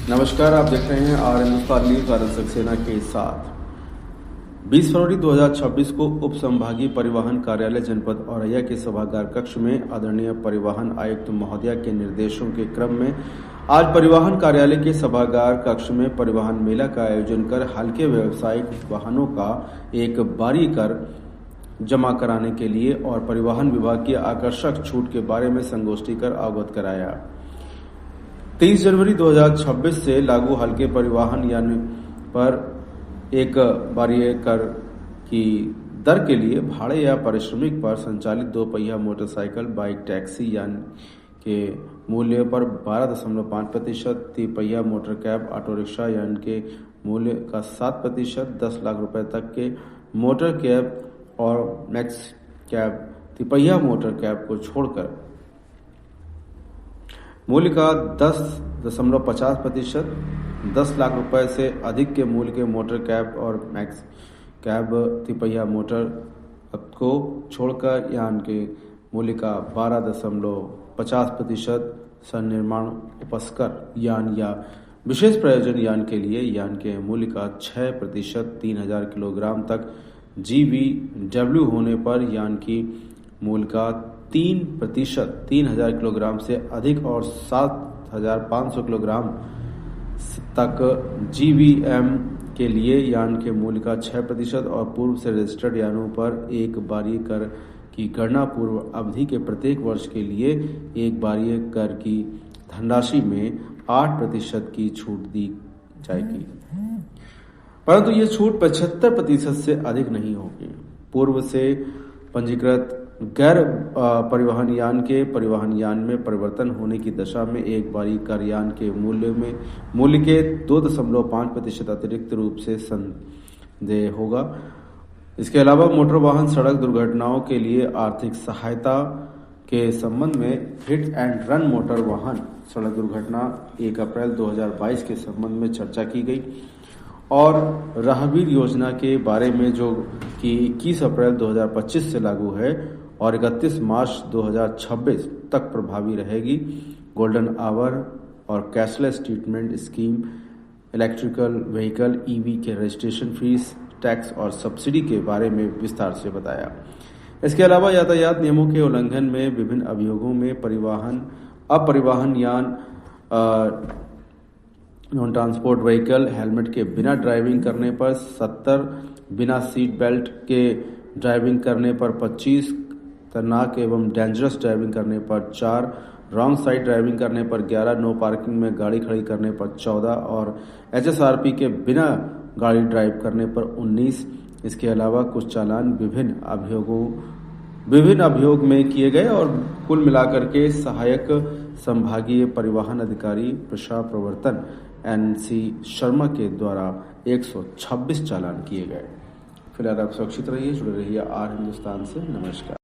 नमस्कार, आप देख रहे हैं आर हिंदुस्तान न्यूज भारत सक्सेना के साथ। 20 फरवरी 2026 को उप संभागीय परिवहन कार्यालय जनपद औरैया के सभागार कक्ष में आदरणीय परिवहन आयुक्त महोदया के निर्देशों के क्रम में आज परिवहन कार्यालय के सभागार कक्ष में परिवहन मेला का आयोजन कर हल्के व्यावसायिक वाहनों का एक बारी कर जमा कराने के लिए और परिवहन विभाग की आकर्षक छूट के बारे में संगोष्ठी कर अवगत कराया। 23 जनवरी 2026 से लागू हल्के परिवहन यानी पर एक बारीय कर की दर के लिए भाड़े या पारिश्रमिक पर संचालित दो पहिया मोटरसाइकिल, बाइक, टैक्सी यान के मूल्य पर 12.5%, तिपहिया मोटर कैब, ऑटो रिक्शा यान के मूल्य का 7%, 10 लाख रुपए तक के मोटर कैब और मैक्स कैब, तिपहिया मोटर कैब को छोड़कर मूल्य का 10.50%, 10 लाख रुपए से अधिक के मूल्य के मोटर कैब और मैक्स कैब, तिपहिया मोटर को छोड़कर यान के मूल्य का 12.50%, सन्निर्माण उपस्कर यान या विशेष प्रयोजन यान के लिए यान के मूल्य का 6%, 3000 किलोग्राम तक GVW होने पर यान की मूल्य का 3%, 3000 किलोग्राम से अधिक और 7500 किलोग्राम तक GVM के लिए यान के मूल्य का 6% और पूर्व से रजिस्टर्ड यानों पर एक बारीय कर की गणना पूर्व अवधि के प्रत्येक वर्ष के लिए एक बारीय कर की धनराशि में 8% की छूट दी जाएगी, परंतु ये छूट 75% से अधिक नहीं होगी। पूर्व से पंजीकृत गैर परिवहन यान के परिवहन यान में परिवर्तन होने की दशा में एक बारी कर यान के मूल्य के 2.5% अतिरिक्त रूप से संदेय होगा। इसके अलावा मोटर वाहन सड़क दुर्घटनाओं के लिए आर्थिक सहायता के संबंध में हिट एंड रन मोटर वाहन सड़क दुर्घटना 1 अप्रैल 2022 के संबंध में चर्चा की गई और राहगीर योजना के बारे में जो कि 21 अप्रैल 2025 से लागू है और 31 मार्च 2026 तक प्रभावी रहेगी। गोल्डन आवर और cashless treatment scheme, electrical vehicle EV के रजिस्ट्रेशन फीस, टैक्स और सब्सिडी के बारे में विस्तार से बताया। इसके अलावा यातायात नियमों के उल्लंघन में विभिन्न अभियोगों में अपरिवहन यान, नॉन ट्रांसपोर्ट व्हीकल, हेलमेट के बिना ड्राइविंग करने पर 70, बिना सीट बेल्ट के ड्राइविंग करने पर 25, खतरनाक एवं डेंजरस ड्राइविंग करने पर 4, रॉन्ग साइड ड्राइविंग करने पर 11, नो पार्किंग में गाड़ी खड़ी करने पर 14 और HSRP के बिना गाड़ी ड्राइव करने पर 19। इसके अलावा कुछ चालान विभिन्न अभियोग में किए गए और कुल मिलाकर के सहायक संभागीय परिवहन अधिकारी प्रवर्तन NC शर्मा के द्वारा 126 चालान किए गए। फिलहाल आप सुरक्षित रहिए, जुड़े रहिए आर हिंदुस्तान से। नमस्कार।